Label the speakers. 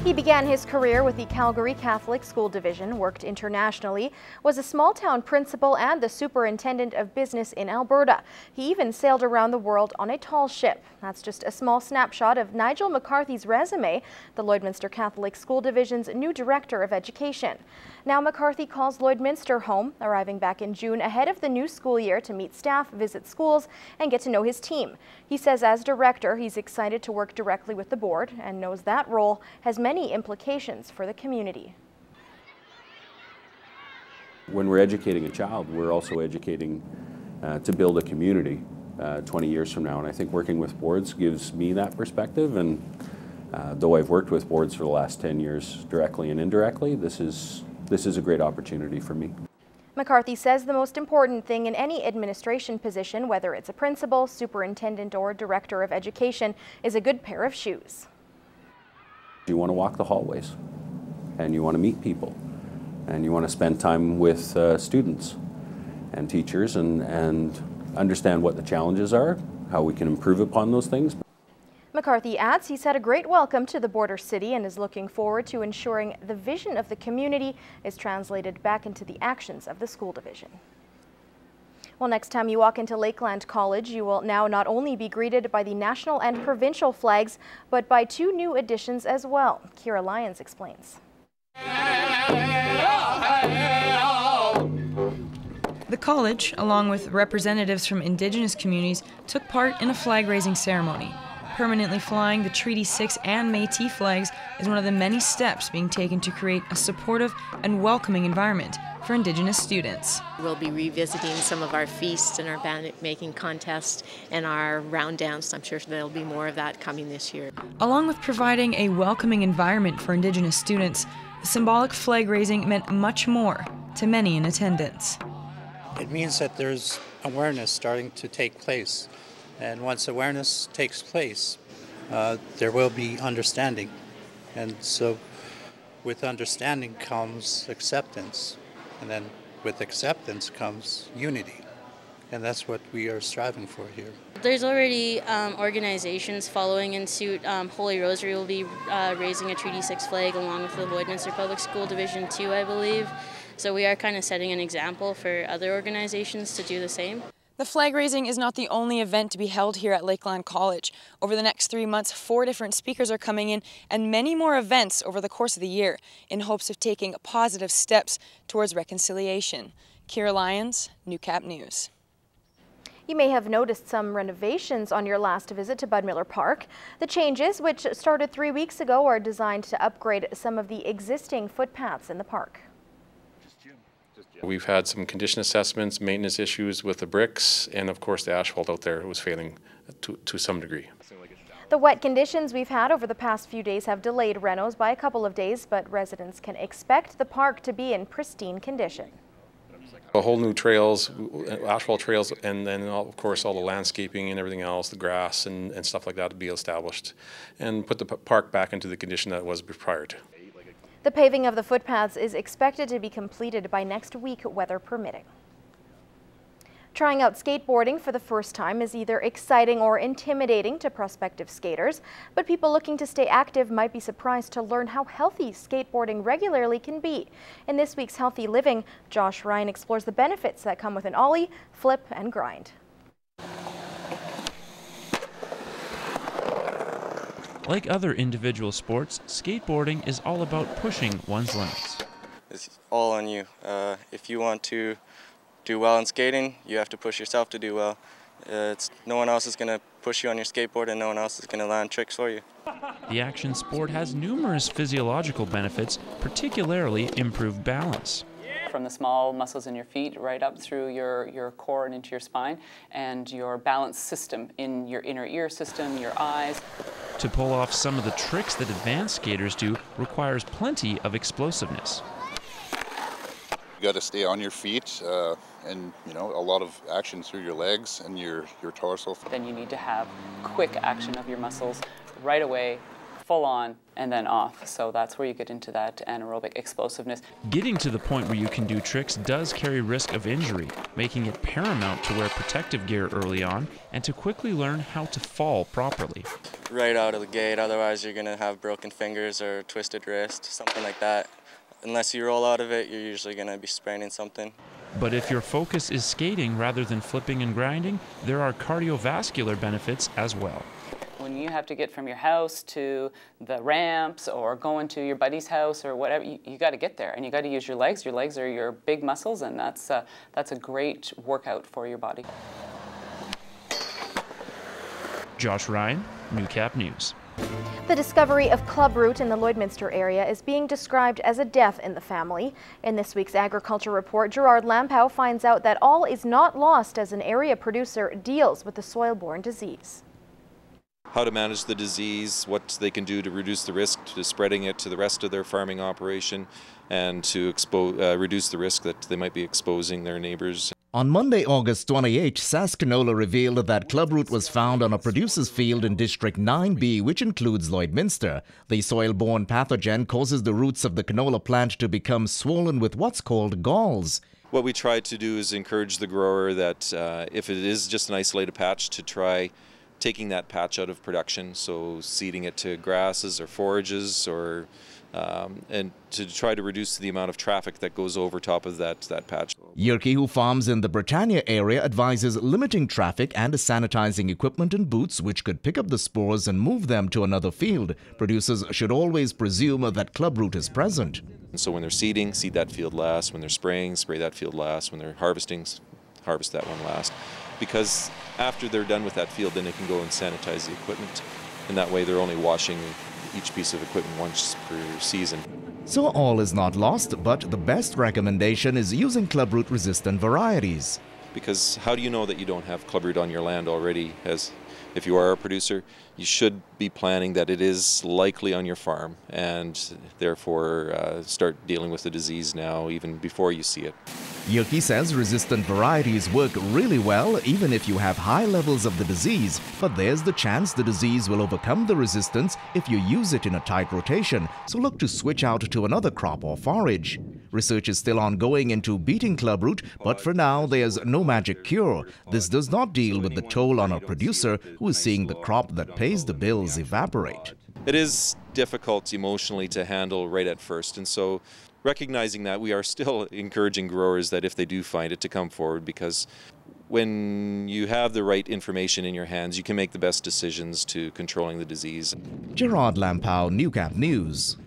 Speaker 1: He began his career with the Calgary Catholic School Division, worked internationally, was a small-town principal and the superintendent of business in Alberta. He even sailed around the world on a tall ship. That's just a small snapshot of Nigel McCarthy's resume, the Lloydminster Catholic School Division's new Director of Education. Now McCarthy calls Lloydminster home, arriving back in June ahead of the new school year to meet staff, visit schools, and get to know his team. He says as director, he's excited to work directly with the board and knows that role has many implications for the community.
Speaker 2: When we're educating a child, we're also educating to build a community 20 years from now, and I think working with boards gives me that perspective. And though I've worked with boards for the last 10 years directly and indirectly, this is a great opportunity for me.
Speaker 1: McCarthy says the most important thing in any administration position, whether it's a principal, superintendent, or director of education, is a good pair of shoes.
Speaker 2: You want to walk the hallways, and you want to meet people, and you want to spend time with students and teachers and understand what the challenges are, how we can improve upon those things.
Speaker 1: McCarthy adds he's had a great welcome to the border city and is looking forward to ensuring the vision of the community is translated back into the actions of the school division. Well, next time you walk into Lakeland College, you will now not only be greeted by the national and provincial flags, but by two new additions as well. Kira Lyons explains.
Speaker 3: The college, along with representatives from Indigenous communities, took part in a flag-raising ceremony. Permanently flying the Treaty 6 and Metis flags is one of the many steps being taken to create a supportive and welcoming environment for Indigenous students.
Speaker 4: We'll be revisiting some of our feasts and our band making contest and our round dance. I'm sure there'll be more of that coming this year.
Speaker 3: Along with providing a welcoming environment for Indigenous students, the symbolic flag raising meant much more to many in attendance.
Speaker 5: It means that there's awareness starting to take place. And once awareness takes place, there will be understanding. And so with understanding comes acceptance. And then with acceptance comes unity. And that's what we are striving for here.
Speaker 6: There's already organizations following in suit. Holy Rosary will be raising a Treaty 6 flag along with the Lloydminster Public School Division 2, I believe. So we are kind of setting an example for other organizations to do the same.
Speaker 3: The flag raising is not the only event to be held here at Lakeland College. Over the next 3 months, 4 different speakers are coming in and many more events over the course of the year in hopes of taking positive steps towards reconciliation. Kira Lyons, Newcap News.
Speaker 1: You may have noticed some renovations on your last visit to Bud Miller Park. The changes, which started 3 weeks ago, are designed to upgrade some of the existing footpaths in the park.
Speaker 7: We've had some condition assessments, maintenance issues with the bricks, and of course the asphalt out there was failing to some degree.
Speaker 1: The wet conditions we've had over the past few days have delayed renos by a couple of days, but residents can expect the park to be in pristine condition.
Speaker 7: A whole new trails, asphalt trails, and then of course all the landscaping and everything else, the grass and stuff like that to be established, and put the park back into the condition that it was prior to.
Speaker 1: The paving of the footpaths is expected to be completed by next week, weather permitting. Trying out skateboarding for the first time is either exciting or intimidating to prospective skaters, but people looking to stay active might be surprised to learn how healthy skateboarding regularly can be. In this week's Healthy Living, Josh Ryan explores the benefits that come with an ollie, flip, and grind.
Speaker 8: Like other individual sports, skateboarding is all about pushing one's limits.
Speaker 9: It's all on you. If you want to do well in skating, you have to push yourself to do well. No one else is going to push you on your skateboard and no one else is going to land tricks for you.
Speaker 8: The action sport has numerous physiological benefits, particularly improved balance.
Speaker 10: From the small muscles in your feet right up through your core and into your spine, and your balance system in your inner ear system, your eyes.
Speaker 8: To pull off some of the tricks that advanced skaters do requires plenty of explosiveness.
Speaker 11: You got to stay on your feet and a lot of action through your legs and your torso.
Speaker 10: Then you need to have quick action of your muscles right away, full on and then off. So that's where you get into that anaerobic explosiveness.
Speaker 8: Getting to the point where you can do tricks does carry risk of injury, making it paramount to wear protective gear early on and to quickly learn how to fall properly.
Speaker 9: Right out of the gate, otherwise you're going to have broken fingers or twisted wrist, something like that. Unless you roll out of it, you're usually going to be spraining something.
Speaker 8: But if your focus is skating rather than flipping and grinding, there are cardiovascular benefits as well.
Speaker 10: When you have to get from your house to the ramps or going to your buddy's house or whatever, you got to get there, and you got to use your legs. Your legs are your big muscles, and that's a great workout for your body.
Speaker 8: Josh Ryan, Newcap News.
Speaker 1: The discovery of clubroot in the Lloydminster area is being described as a death in the family. In this week's agriculture report, Gerard Lampow finds out that all is not lost as an area producer deals with the soil-borne disease.
Speaker 12: How to manage the disease, what they can do to reduce the risk to spreading it to the rest of their farming operation, and to reduce the risk that they might be exposing their neighbors.
Speaker 13: On Monday, August 28, SAS Canola revealed that clubroot was found on a producer's field in District 9B, which includes Lloydminster. The soil-borne pathogen causes the roots of the canola plant to become swollen with what's called galls.
Speaker 12: What we try to do is encourage the grower that if it is just an isolated patch, to try taking that patch out of production, so seeding it to grasses or forages, or and to try to reduce the amount of traffic that goes over top of that patch.
Speaker 13: Yerke, who farms in the Britannia area, advises limiting traffic and sanitizing equipment and boots which could pick up the spores and move them to another field. Producers should always presume that clubroot is present.
Speaker 12: So when they're seeding, seed that field last. When they're spraying, spray that field last. When they're harvesting, harvest that one last. Because after they're done with that field, then they can go and sanitize the equipment. And that way they're only washing each piece of equipment once per season.
Speaker 13: So all is not lost, but the best recommendation is using clubroot resistant varieties.
Speaker 12: Because how do you know that you don't have clubroot on your land already? As if you are a producer, you should be planning that it is likely on your farm, and therefore start dealing with the disease now, even before you see it.
Speaker 13: Yerke says resistant varieties work really well even if you have high levels of the disease, but there's the chance the disease will overcome the resistance if you use it in a tight rotation, so look to switch out to another crop or forage. Research is still ongoing into beating clubroot, but for now there's no magic cure. This does not deal with the toll on a producer who is seeing the crop that pays the bills evaporate.
Speaker 12: It is difficult emotionally to handle right at first, and so recognizing that, we are still encouraging growers that if they do find it, to come forward, because when you have the right information in your hands, you can make the best decisions to controlling the disease.
Speaker 13: Gerard Lampow, Newcap News.